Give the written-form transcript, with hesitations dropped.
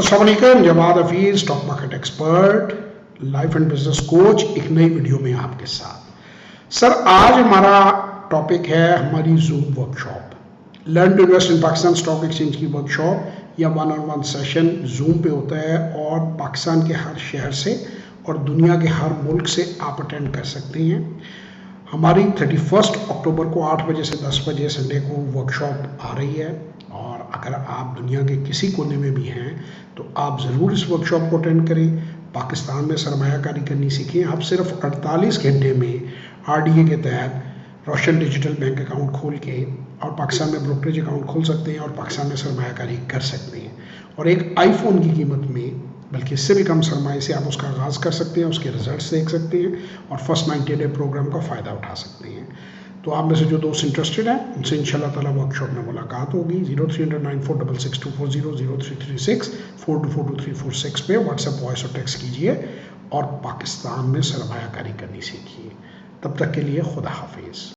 अस्सलाम वालेकुम, Jawad Hafeez, stock market expert, life and business coach, एक नई वीडियो में आपके साथ। सर, आज हमारा टॉपिक है हमारी zoom workshop. Learn to invest in Pakistan stock exchange की वर्कशॉप या one on one session zoom पे होता है और पाकिस्तान के हर शहर से और दुनिया के हर मुल्क से आप अटेंड कर सकते हैं। हमारी 31 अक्टूबर को 8 बजे से 10 बजे संडे को वर्कशॉप आ रही है और अगर आप दुनिया के किसी कोने में भी हैं तो आप ज़रूर इस वर्कशॉप को अटेंड करें। पाकिस्तान में सरमायाकारी करनी सीखें। आप सिर्फ 48 घंटे में आरडीए के तहत रोशन डिजिटल बैंक अकाउंट खोल के और पाकिस्तान में ब्रोकरेज अकाउंट खोल सकते हैं और पाकिस्तान में सरमायाकारी कर सकते हैं और एक आईफोन की कीमत में, बल्कि इससे भी कम सरमाए से आप उसका आगाज़ कर सकते हैं, उसके रिजल्ट्स देख सकते हैं और फर्स्ट 90 डे प्रोग्राम का फ़ायदा उठा सकते हैं। तो आप में से जो दोस्त इंटरेस्टेड हैं उनसे इंशाल्लाह ताला वर्कशॉप में मुलाकात होगी। 0309466240 0336424346 पे व्हाट्सएप वॉइस और टेक्स्ट कीजिए और पाकिस्तान में सरमायाकारी करनी सीखिए। तब तक के लिए खुदा हाफिज़।